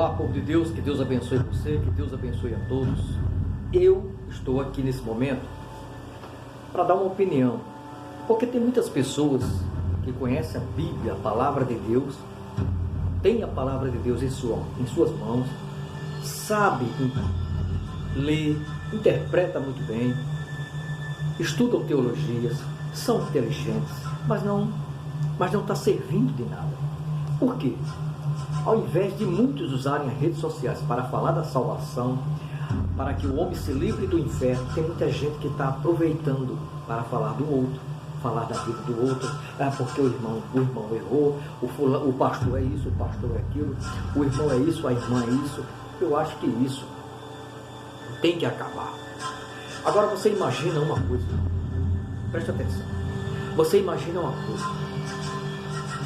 Olá, povo de Deus, que Deus abençoe você, que Deus abençoe a todos. Eu estou aqui nesse momento para dar uma opinião, porque tem muitas pessoas que conhecem a Bíblia, a palavra de Deus, tem a palavra de Deus em suas mãos, sabe ler, interpreta muito bem, estudam teologias, são inteligentes, mas não está servindo de nada. Por quê? Ao invés de muitos usarem as redes sociais para falar da salvação, para que o homem se livre do inferno, tem muita gente que está aproveitando para falar do outro, falar da vida do outro, porque o irmão errou, o pastor é isso, o pastor é aquilo, o irmão é isso, a irmã é isso. Eu acho que isso tem que acabar. Agora você imagina uma coisa, preste atenção, você imagina uma coisa,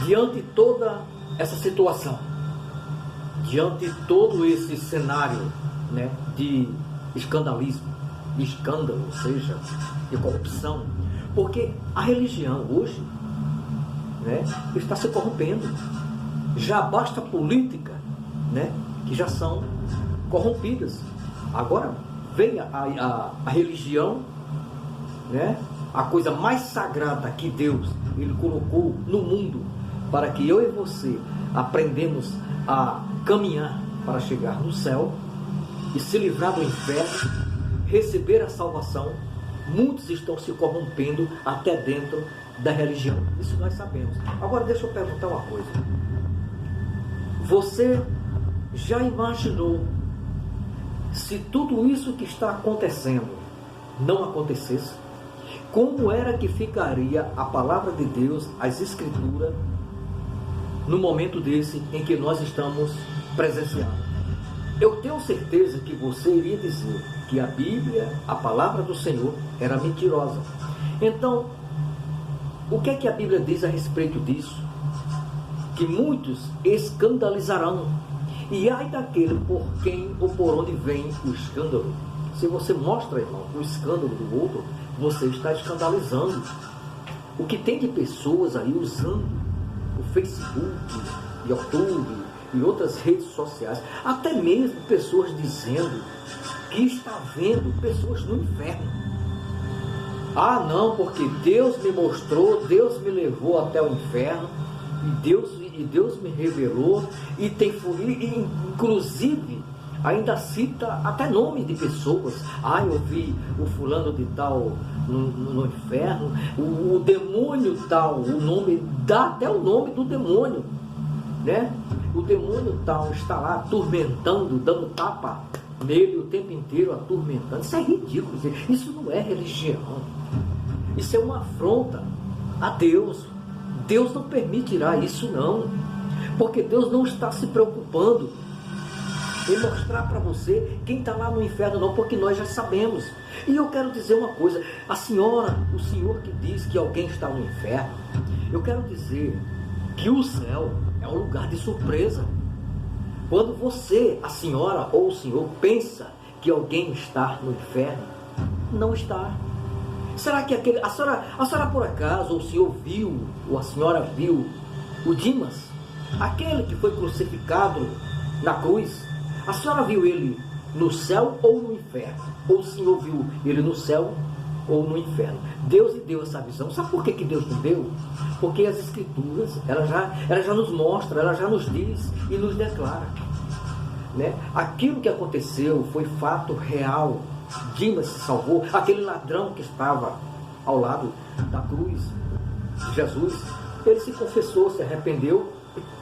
diante de toda essa situação, diante de todo esse cenário, né, de escandalismo, de escândalo, ou seja, de corrupção, porque a religião hoje, né, está se corrompendo. Já basta política, né, que já são corrompidas. Agora vem a religião, né, a coisa mais sagrada que Deus ele colocou no mundo, para que eu e você aprendemos a caminhar para chegar no céu e se livrar do inferno, receber a salvação. Muitos estão se corrompendo até dentro da religião. Isso nós sabemos. Agora deixa eu perguntar uma coisa. Você já imaginou se tudo isso que está acontecendo não acontecesse? Como era que ficaria a palavra de Deus, as Escrituras, no momento desse em que nós estamos presenciando? Eu tenho certeza que você iria dizer que a Bíblia, a palavra do Senhor, era mentirosa. Então, o que é que a Bíblia diz a respeito disso? Que muitos escandalizarão. E ai daquele por quem ou por onde vem o escândalo. Se você mostra, irmão, o escândalo do outro, você está escandalizando. O que tem de pessoas aí usando o Facebook, YouTube e outras redes sociais, até mesmo pessoas dizendo que está vendo pessoas no inferno. Ah não, porque Deus me mostrou, Deus me levou até o inferno, e Deus me revelou, e inclusive ainda cita até nome de pessoas. Ah, eu vi o fulano de tal no inferno, o demônio tal, o nome, dá até o nome do demônio, né? O demônio tal está lá atormentando, dando tapa nele o tempo inteiro, atormentando. Isso é ridículo, isso não é religião, isso é uma afronta a Deus. Deus não permitirá isso não, porque Deus não está se preocupando em mostrar para você quem está lá no inferno não, porque nós já sabemos. E eu quero dizer uma coisa, o senhor que diz que alguém está no inferno, eu quero dizer que o céu é um lugar de surpresa. Quando você, a senhora ou o senhor pensa que alguém está no inferno, não está. Será que a senhora por acaso, ou o senhor viu, ou a senhora viu o Dimas, aquele que foi crucificado na cruz? A senhora viu ele no céu ou no inferno? Ou o senhor viu ele no céu ou no inferno? Deus lhe deu essa visão. Sabe por que Deus nos deu? Porque as Escrituras, ela já nos mostra, ela já nos diz e nos declara, né? Aquilo que aconteceu foi fato real. Dimas se salvou, aquele ladrão que estava ao lado da cruz de Jesus, ele se confessou, se arrependeu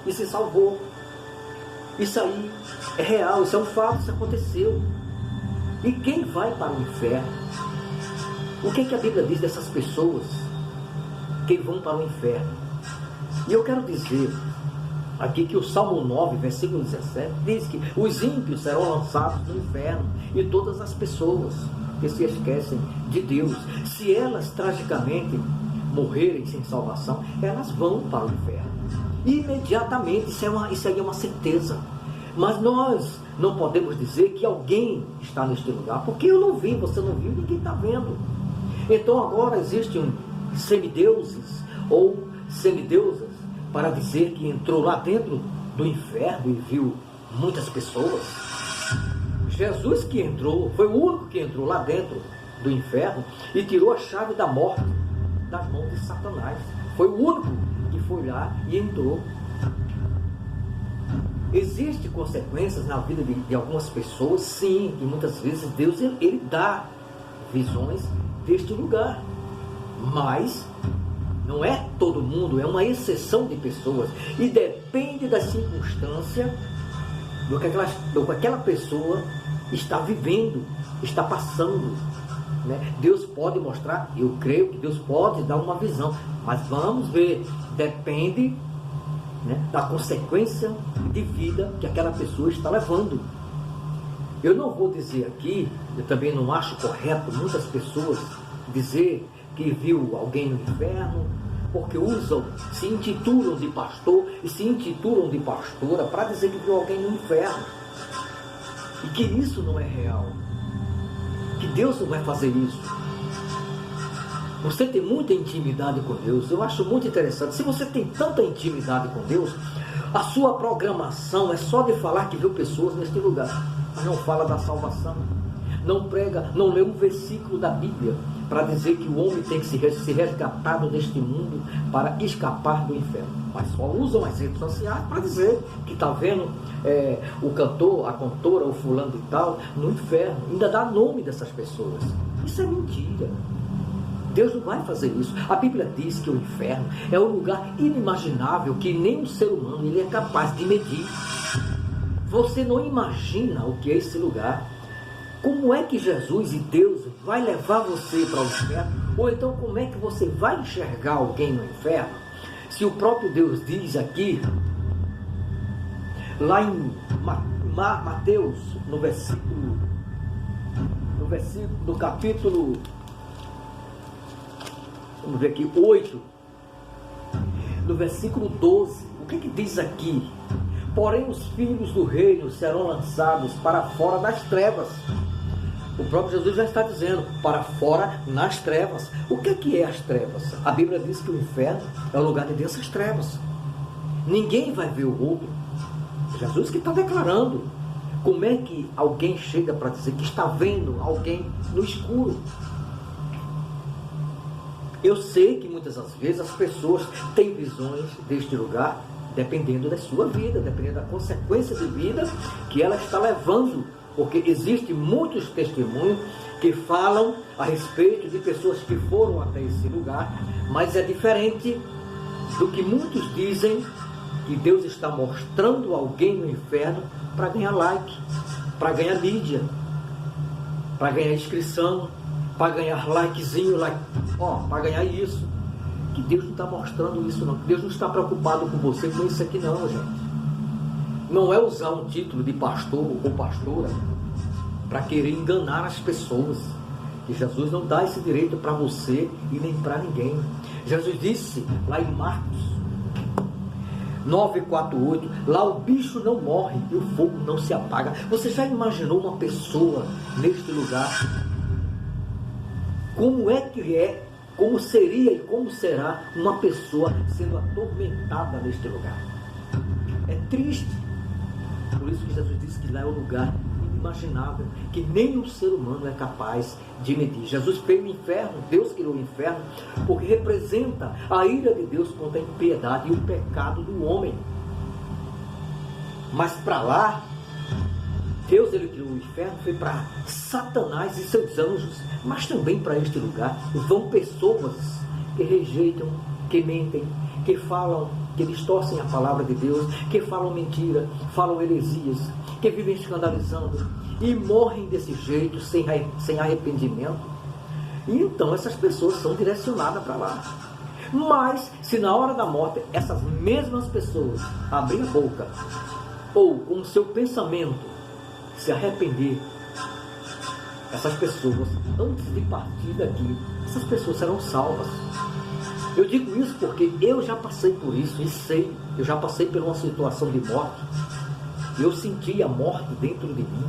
e se salvou. Isso aí é real, isso é um fato, isso aconteceu. E quem vai para o inferno? O que é que a Bíblia diz dessas pessoas que vão para o inferno? E eu quero dizer aqui que o Salmo 9, versículo 17, diz que os ímpios serão lançados no inferno, e todas as pessoas que se esquecem de Deus, se elas tragicamente morrerem sem salvação, elas vão para o inferno. Imediatamente, isso aí é uma certeza. Mas nós não podemos dizer que alguém está neste lugar, porque eu não vi, você não viu, ninguém está vendo. Então agora existem semideuses ou semideusas para dizer que entrou lá dentro do inferno e viu muitas pessoas. Jesus que entrou, foi o único que entrou lá dentro do inferno e tirou a chave da morte das mãos de Satanás. Foi o único que foi lá e entrou. Existem consequências na vida de algumas pessoas, sim, e muitas vezes Deus ele dá visões deste lugar, mas não é todo mundo, é uma exceção de pessoas, e depende da circunstância do que aquela pessoa está vivendo, está passando, né? Deus pode mostrar, eu creio que Deus pode dar uma visão, mas vamos ver, depende, né, da consequência de vida que aquela pessoa está levando. Eu não vou dizer aqui, eu também não acho correto muitas pessoas dizer que viu alguém no inferno, porque se intitulam de pastor e se intitulam de pastora para dizer que viu alguém no inferno, e que isso não é real, que Deus não vai fazer isso. Você tem muita intimidade com Deus, eu acho muito interessante. Se você tem tanta intimidade com Deus, a sua programação é só de falar que viu pessoas neste lugar, mas não fala da salvação, não prega, não lê um versículo da Bíblia para dizer que o homem tem que ser resgatado deste mundo para escapar do inferno, mas só usam as redes sociais para dizer que está vendo o cantor, a cantora, o fulano de tal no inferno, ainda dá nome dessas pessoas. Isso é mentira. Deus não vai fazer isso. A Bíblia diz que o inferno é um lugar inimaginável que nem um ser humano ele é capaz de medir. Você não imagina o que é esse lugar. Como é que Jesus e Deus vai levar você para o inferno? Ou então como é que você vai enxergar alguém no inferno? Se o próprio Deus diz aqui, lá em Mateus, no capítulo, vamos ver aqui, 8, no versículo 12, o que diz aqui? Porém os filhos do reino serão lançados para fora das trevas. O próprio Jesus já está dizendo, para fora nas trevas. O que é as trevas? A Bíblia diz que o inferno é o lugar de densas trevas. Ninguém vai ver o outro. Jesus que está declarando. Como é que alguém chega para dizer que está vendo alguém no escuro? Eu sei que muitas das vezes as pessoas têm visões deste lugar, dependendo da sua vida, dependendo da consequência de vida que ela está levando. Porque existem muitos testemunhos que falam a respeito de pessoas que foram até esse lugar, mas é diferente do que muitos dizem que Deus está mostrando alguém no inferno para ganhar like, para ganhar mídia, para ganhar inscrição, para ganhar likezinho, para ganhar isso. Que Deus não está mostrando isso não. Deus não está preocupado com você com isso aqui não, gente. Não é usar um título de pastor ou pastora para querer enganar as pessoas. Que Jesus não dá esse direito para você e nem para ninguém. Jesus disse lá em Marcos 9:48, lá o bicho não morre e o fogo não se apaga. Você já imaginou uma pessoa neste lugar? Como é que é, como seria e como será uma pessoa sendo atormentada neste lugar? É triste. Por isso que Jesus disse que lá é um lugar inimaginável, que nem um ser humano é capaz de medir. Jesus fez o inferno, Deus criou o inferno, porque representa a ira de Deus contra a impiedade e o pecado do homem. Mas para lá, Deus ele criou o inferno, foi para Satanás e seus anjos, mas também para este lugar vão pessoas que rejeitam, que mentem, que falam, que distorcem a palavra de Deus, que falam mentira, falam heresias, que vivem escandalizando e morrem desse jeito, sem arrependimento. E então essas pessoas são direcionadas para lá. Mas se na hora da morte essas mesmas pessoas abrirem a boca ou com o seu pensamento se arrepender, essas pessoas, antes de partir daqui, essas pessoas serão salvas. Eu digo isso porque eu já passei por isso e sei, eu já passei por uma situação de morte. Eu senti a morte dentro de mim.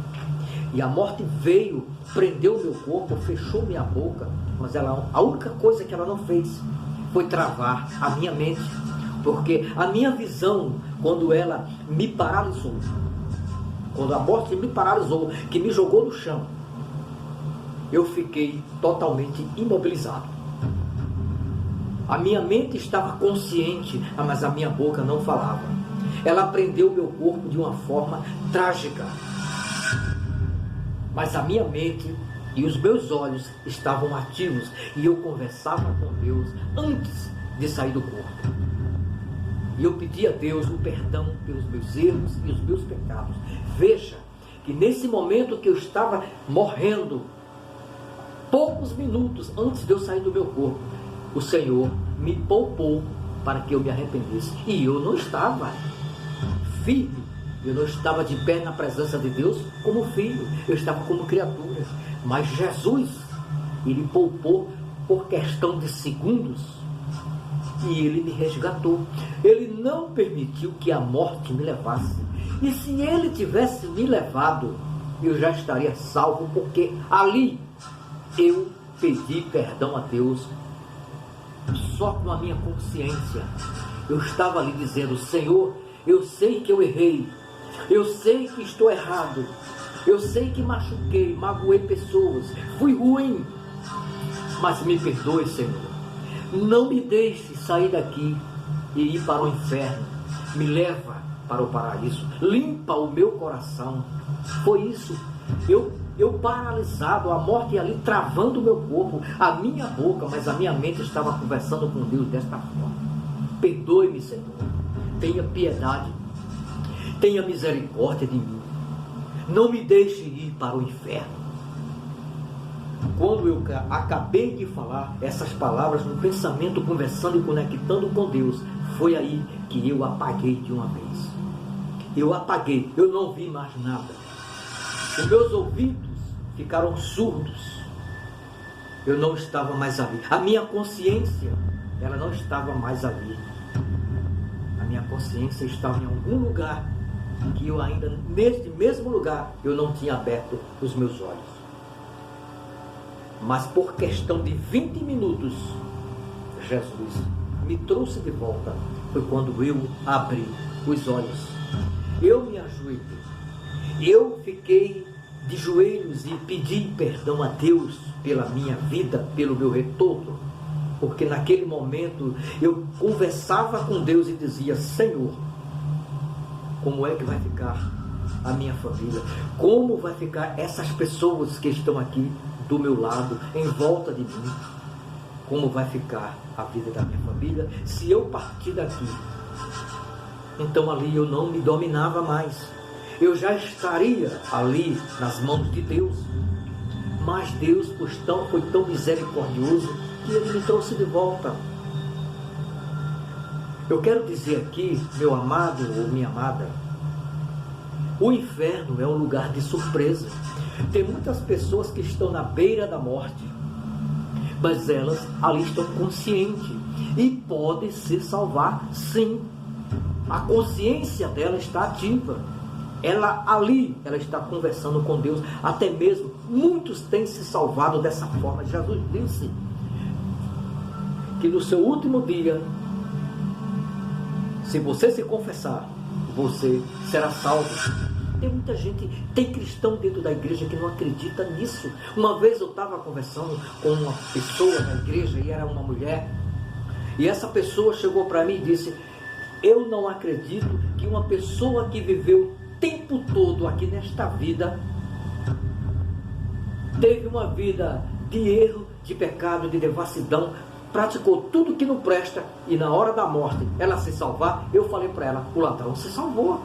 E a morte veio, prendeu meu corpo, fechou minha boca. Mas a única coisa que ela não fez foi travar a minha mente. Porque a minha visão, quando ela me paralisou, quando a morte me paralisou, que me jogou no chão, eu fiquei totalmente imobilizado. A minha mente estava consciente, mas a minha boca não falava. Ela prendeu meu corpo de uma forma trágica. Mas a minha mente e os meus olhos estavam ativos e eu conversava com Deus antes de sair do corpo. E eu pedi a Deus o perdão pelos meus erros e os meus pecados. Veja que nesse momento que eu estava morrendo, poucos minutos antes de eu sair do meu corpo, o Senhor me poupou para que eu me arrependesse. E eu não estava firme, eu não estava de pé na presença de Deus como filho, eu estava como criatura. Mas Jesus, Ele poupou por questão de segundos e Ele me resgatou. Ele não permitiu que a morte me levasse. E se Ele tivesse me levado, eu já estaria salvo, porque ali eu pedi perdão a Deus só com a minha consciência. Eu estava ali dizendo: Senhor, eu sei que eu errei, eu sei que estou errado, eu sei que machuquei, magoei pessoas, fui ruim, mas me perdoe, Senhor. Não me deixe sair daqui e ir para o inferno. Me leva para o paraíso. Limpa o meu coração. Foi isso. Eu paralisado, a morte ali travando o meu corpo, a minha boca, mas a minha mente estava conversando com Deus desta forma: perdoe-me, Senhor. Tenha piedade. Tenha misericórdia de mim. Não me deixe ir para o inferno. Quando eu acabei de falar essas palavras no pensamento, conversando e conectando com Deus, foi aí que eu apaguei de uma vez. Eu apaguei, eu não vi mais nada. Os meus ouvidos ficaram surdos. Eu não estava mais ali. A minha consciência, ela não estava mais ali. A minha consciência estava em algum lugar que eu ainda, neste mesmo lugar, eu não tinha aberto os meus olhos. Mas por questão de 20 minutos, Jesus me trouxe de volta. Foi quando eu abri os olhos. Eu me ajoelhei. Eu fiquei de joelhos e pedi perdão a Deus pela minha vida, pelo meu retorno. Porque naquele momento eu conversava com Deus e dizia: Senhor, como é que vai ficar a minha família? Como vai ficar essas pessoas que estão aqui do meu lado, em volta de mim? Como vai ficar a vida da minha família se eu partir daqui? Então ali eu não me dominava mais. Eu já estaria ali nas mãos de Deus. Mas Deus foi tão misericordioso que Ele me trouxe de volta. Eu quero dizer aqui, meu amado ou minha amada, o inferno é um lugar de surpresa. Tem muitas pessoas que estão na beira da morte, mas elas ali estão conscientes e podem se salvar, sim. A consciência dela está ativa. Ela está conversando com Deus. Até mesmo muitos têm se salvado dessa forma. Jesus disse que no seu último dia, se você se confessar, você será salvo. Tem muita gente, tem cristão dentro da igreja que não acredita nisso. Uma vez eu estava conversando com uma pessoa na igreja e era uma mulher, e essa pessoa chegou para mim e disse: eu não acredito que uma pessoa que viveu o tempo todo aqui nesta vida, teve uma vida de erro, de pecado, de devassidão, praticou tudo que não presta, e na hora da morte ela se salvar. Eu falei para ela: o ladrão se salvou.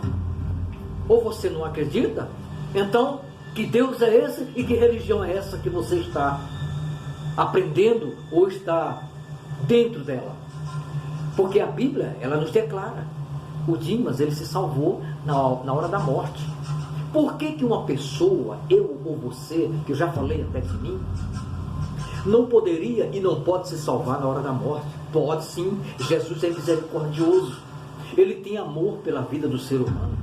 Ou você não acredita? Então, que Deus é esse e que religião é essa que você está aprendendo ou está dentro dela? Porque a Bíblia, ela nos declara: o Dimas, ele se salvou na hora da morte. Por que uma pessoa, eu ou você, que eu já falei até de mim, não poderia e não pode se salvar na hora da morte? Pode sim. Jesus é misericordioso. Ele tem amor pela vida do ser humano,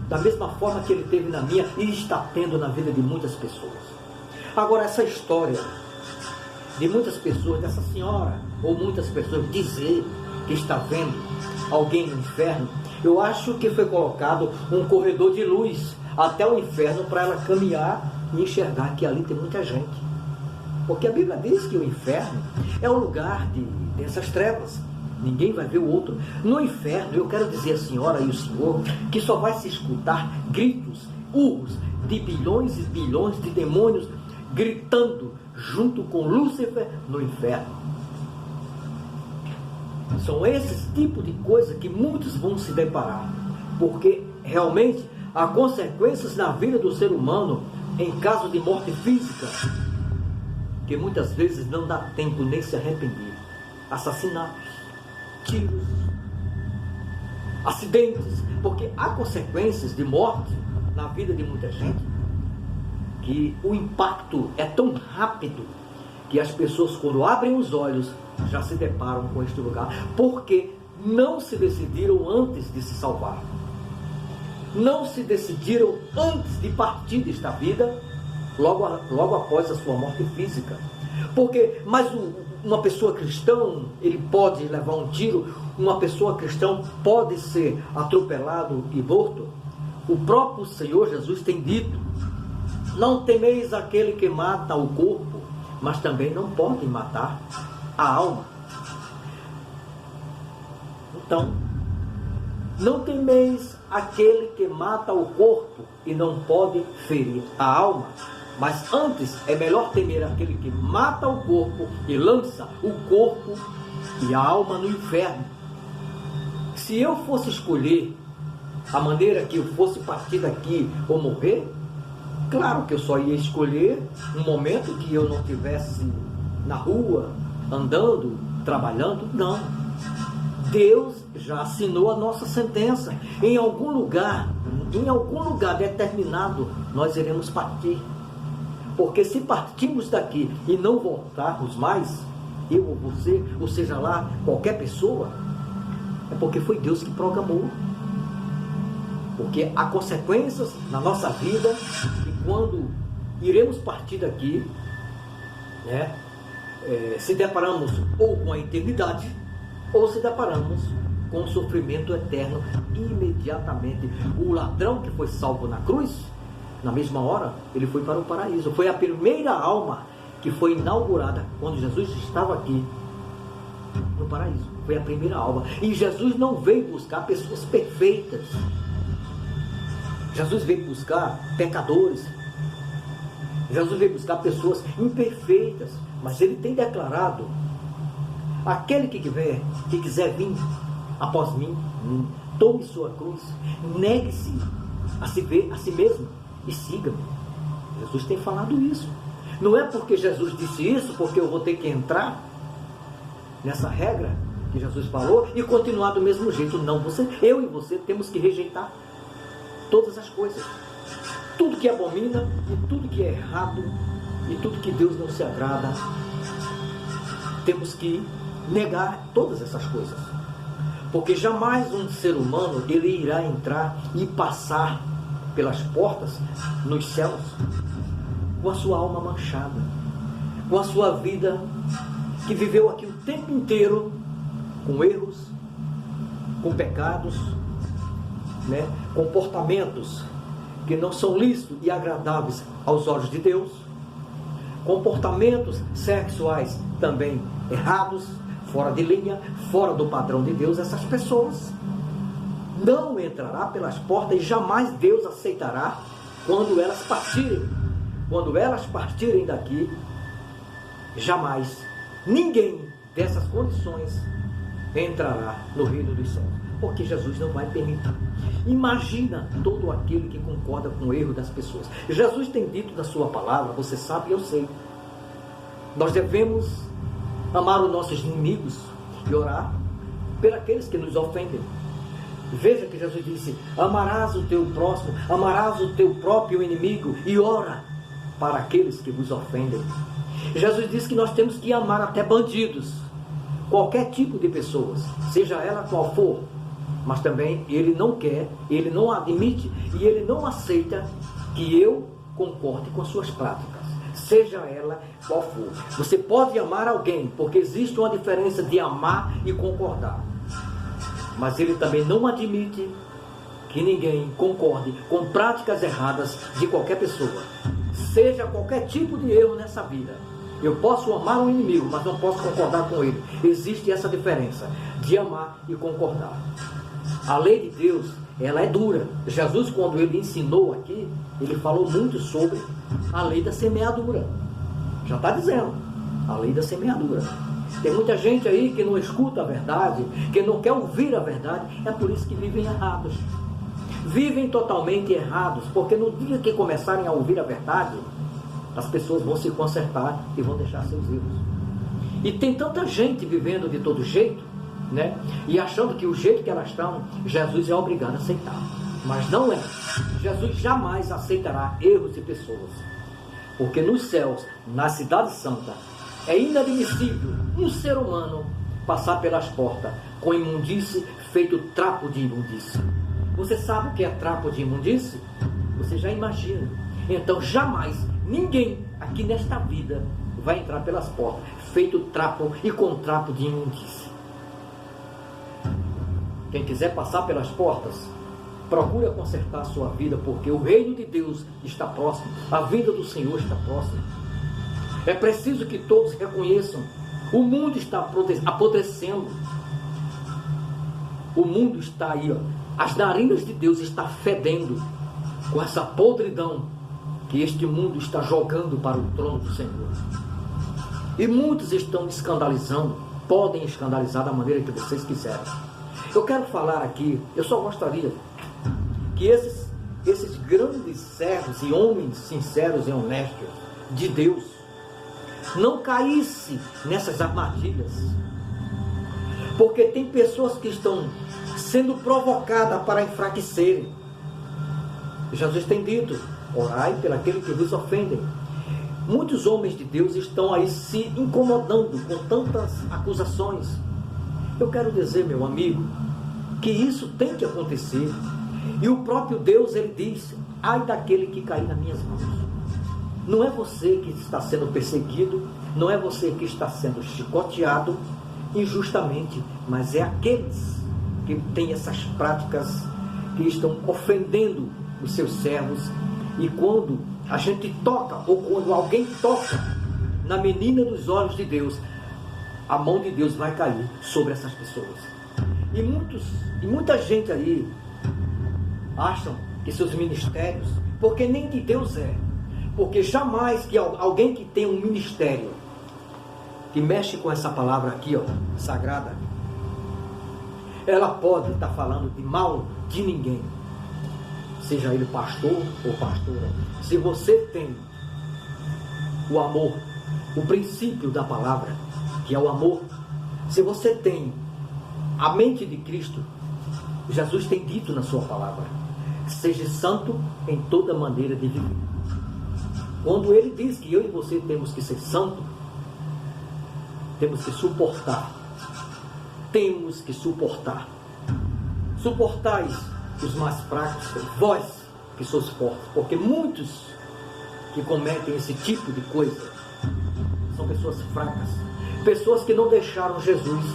da mesma forma que Ele teve na minha e está tendo na vida de muitas pessoas. Agora, essa história de muitas pessoas, dessa senhora ou muitas pessoas dizer que está vendo alguém no inferno, eu acho que foi colocado um corredor de luz até o inferno para ela caminhar e enxergar que ali tem muita gente. Porque a Bíblia diz que o inferno é o lugar dessas trevas. Ninguém vai ver o outro. No inferno, eu quero dizer a senhora e o senhor que só vai se escutar gritos, urros de bilhões e bilhões de demônios gritando junto com Lúcifer no inferno. São esses tipos de coisas que muitos vão se deparar, porque realmente há consequências na vida do ser humano em caso de morte física, que muitas vezes não dá tempo nem se arrepender. Assassinatos, tiros, acidentes, porque há consequências de morte na vida de muita gente, que o impacto é tão rápido que as pessoas, quando abrem os olhos, já se deparam com este lugar, porque não se decidiram antes de se salvar, não se decidiram antes de partir desta vida, logo após a sua morte física. Mas uma pessoa cristã, ele pode levar um tiro, uma pessoa cristã pode ser atropelado e morto. O próprio Senhor Jesus tem dito: não temeis aquele que mata o corpo, mas também não pode matar a alma. Então, não temeis aquele que mata o corpo e não pode ferir a alma, mas antes é melhor temer aquele que mata o corpo e lança o corpo e a alma no inferno. Se eu fosse escolher a maneira que eu fosse partir daqui ou morrer, claro que eu só ia escolher um momento que eu não estivesse na rua, andando, trabalhando. Não. Deus já assinou a nossa sentença. Em algum lugar determinado, nós iremos partir. Porque se partirmos daqui e não voltarmos mais, eu ou você, ou seja lá, qualquer pessoa, é porque foi Deus que programou. Porque há consequências na nossa vida, e quando iremos partir daqui, né, se deparamos ou com a eternidade, ou se deparamos com o sofrimento eterno imediatamente. O ladrão que foi salvo na cruz, na mesma hora, ele foi para o paraíso. Foi a primeira alma que foi inaugurada quando Jesus estava aqui no paraíso. Foi a primeira alma. E Jesus não veio buscar pessoas perfeitas. Jesus veio buscar pecadores. Jesus veio buscar pessoas imperfeitas. Mas ele tem declarado: aquele que quiser vir após mim, tome sua cruz, negue-se a si mesmo e siga-me. Jesus tem falado isso. Não é porque Jesus disse isso, porque eu vou ter que entrar nessa regra que Jesus falou e continuar do mesmo jeito. Não, eu e você temos que rejeitar todas as coisas, tudo que abomina e tudo que é errado e tudo que Deus não se agrada. Temos que negar todas essas coisas, porque jamais um ser humano ele irá entrar e passar pelas portas nos céus com a sua alma manchada, com a sua vida que viveu aqui o tempo inteiro com erros, com pecados, né? Comportamentos que não são lícitos e agradáveis aos olhos de Deus, comportamentos sexuais também errados, fora de linha, fora do padrão de Deus. Essas pessoas não entrará pelas portas e jamais Deus aceitará quando elas partirem. Quando elas partirem daqui, jamais ninguém dessas condições entrará no reino dos céus, porque Jesus não vai permitir. Imagina todo aquele que concorda com o erro das pessoas. Jesus tem dito da sua palavra, você sabe e eu sei, nós devemos amar os nossos inimigos e orar pelos que nos ofendem. Veja que Jesus disse: amarás o teu próximo, amarás o teu próprio inimigo e ora para aqueles que vos ofendem. Jesus disse que nós temos que amar até bandidos, qualquer tipo de pessoas, seja ela qual for. Mas também ele não quer, ele não admite e ele não aceita que eu concorde com as suas práticas, seja ela qual for. Você pode amar alguém, porque existe uma diferença de amar e concordar, mas ele também não admite que ninguém concorde com práticas erradas de qualquer pessoa. Seja qualquer tipo de erro nessa vida. Eu posso amar um inimigo, mas não posso concordar com ele. Existe essa diferença de amar e concordar. A lei de Deus, ela é dura. Jesus, quando ele ensinou aqui, ele falou muito sobre a lei da semeadura. Já está dizendo, a lei da semeadura. Tem muita gente aí que não escuta a verdade, que não quer ouvir a verdade, é por isso que vivem errados. Vivem totalmente errados, porque no dia que começarem a ouvir a verdade, as pessoas vão se consertar e vão deixar seus erros. E tem tanta gente vivendo de todo jeito, né? E achando que o jeito que elas estão, Jesus é obrigado a aceitar. Mas não é. Jesus jamais aceitará erros de pessoas. Porque nos céus, na cidade santa, é inadmissível um ser humano passar pelas portas com imundície feito trapo de imundície. Você sabe o que é trapo de imundície? Você já imagina. Então jamais ninguém aqui nesta vida vai entrar pelas portas feito trapo e com trapo de imundície. Quem quiser passar pelas portas, procure consertar a sua vida, porque o reino de Deus está próximo, a vinda do Senhor está próxima. É preciso que todos reconheçam, o mundo está apodrecendo. O mundo está aí, ó. As narinas de Deus estão fedendo com essa podridão que este mundo está jogando para o trono do Senhor. E muitos estão escandalizando, podem escandalizar da maneira que vocês quiserem. Eu quero falar aqui, eu só gostaria que esses grandes servos e homens sinceros e honestos de Deus não caíssem nessas armadilhas, porque tem pessoas que estão sendo provocadas para enfraquecerem. Jesus tem dito: orai pelaqueles que vos ofendem. Muitos homens de Deus estão aí se incomodando com tantas acusações. Eu quero dizer, meu amigo, que isso tem que acontecer. E o próprio Deus, ele diz: ai daquele que cair nas minhas mãos. Não é você que está sendo perseguido, não é você que está sendo chicoteado injustamente, mas é aqueles que têm essas práticas, que estão ofendendo os seus servos. E quando a gente toca, ou quando alguém toca na menina dos olhos de Deus, a mão de Deus vai cair sobre essas pessoas. E muita gente aí acham que seus ministérios, porque nem de Deus é, porque jamais que alguém que tem um ministério que mexe com essa palavra aqui, ó, sagrada, ela pode estar falando de mal de ninguém, seja ele pastor ou pastora. Se você tem o amor, o princípio da palavra, que é o amor, se você tem a mente de Cristo, Jesus tem dito na sua palavra: seja santo em toda maneira de viver. Quando ele diz que eu e você temos que ser santo, temos que suportar. Temos que suportar. Suportais os mais fracos, vós que sois fortes, porque muitos que cometem esse tipo de coisa são pessoas fracas, pessoas que não deixaram Jesus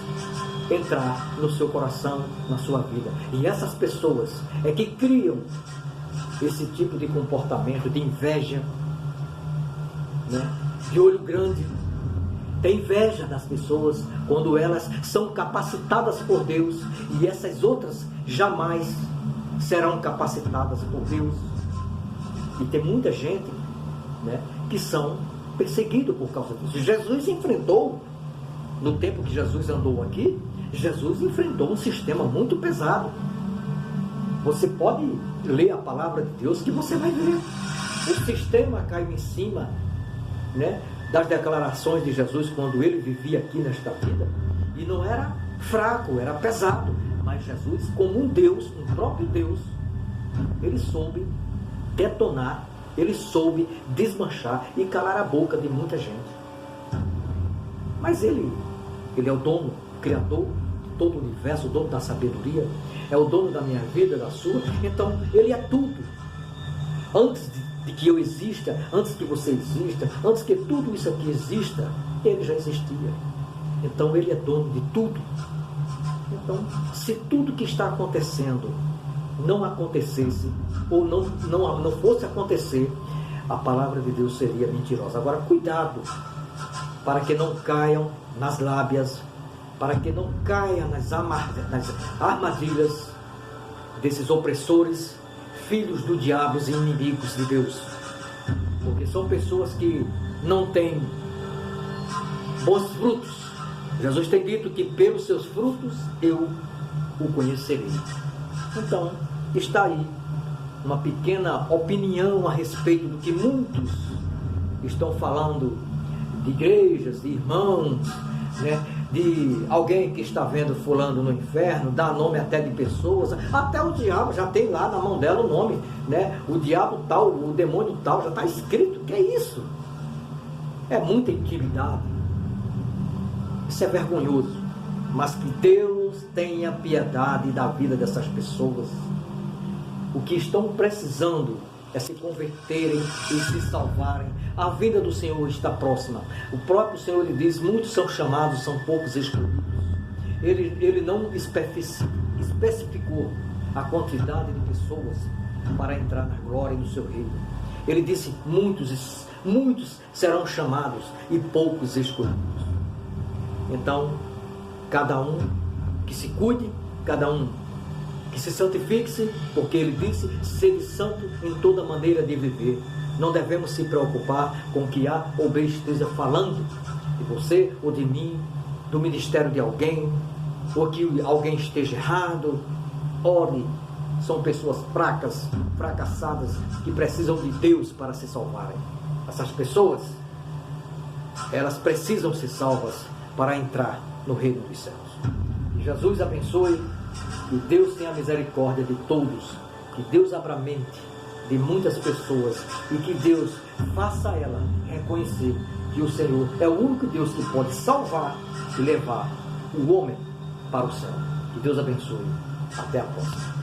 entrar no seu coração, na sua vida. E essas pessoas é que criam esse tipo de comportamento de inveja, né? De olho grande. Tem inveja das pessoas quando elas são capacitadas por Deus, e essas outras jamais serão capacitadas por Deus. E tem muita gente, né, que são perseguidos por causa disso. Jesus enfrentou, no tempo que Jesus andou aqui, Jesus enfrentou um sistema muito pesado. Você pode ler a palavra de Deus que você vai ver. O sistema caiu em cima, né, das declarações de Jesus quando ele vivia aqui nesta vida. E não era fraco, era pesado. Mas Jesus, como um Deus, um próprio Deus, ele soube detonar, ele soube desmanchar e calar a boca de muita gente. Mas ele é o dono, o criador de todo o universo, o dono da sabedoria, é o dono da minha vida, da sua. Então ele é tudo. Antes de que eu exista, antes que você exista, antes que tudo isso aqui exista, ele já existia. Então ele é dono de tudo. Então, se tudo que está acontecendo não acontecesse, ou não fosse acontecer, a palavra de Deus seria mentirosa. Agora, cuidado, para que não caiam nas lábias, para que não caiam nas armadilhas desses opressores, filhos do diabo e inimigos de Deus. Porque são pessoas que não têm bons frutos. Jesus tem dito que pelos seus frutos eu o conhecerei. Então, está aí uma pequena opinião a respeito do que muitos estão falando de igrejas, de irmãos, né? De alguém que está vendo fulano no inferno, dá nome até de pessoas, até o diabo já tem lá na mão dela o nome, né? O diabo tal, o demônio tal, já está escrito. Que é isso? É muita intimidade. Isso é vergonhoso. Mas que Deus tenha piedade da vida dessas pessoas. O que estão precisando é se converterem e se salvarem. A vida do Senhor está próxima. O próprio Senhor lhe diz: muitos são chamados, são poucos escolhidos. Ele não especificou a quantidade de pessoas para entrar na glória do seu reino. Ele disse: muitos serão chamados e poucos escolhidos. Então, cada um que se cuide, cada um que se santifique-se, porque ele disse: sede santo em toda maneira de viver. Não devemos se preocupar com o que A ou B esteja falando de você ou de mim, do ministério de alguém, ou que alguém esteja errado. Ore, são pessoas fracas, fracassadas, que precisam de Deus para se salvarem. Essas pessoas, elas precisam ser salvas para entrar no reino dos céus. Que Jesus abençoe, que Deus tenha misericórdia de todos, que Deus abra a mente de muitas pessoas e que Deus faça ela reconhecer que o Senhor é o único Deus que pode salvar e levar o homem para o céu. Que Deus abençoe. Até a próxima.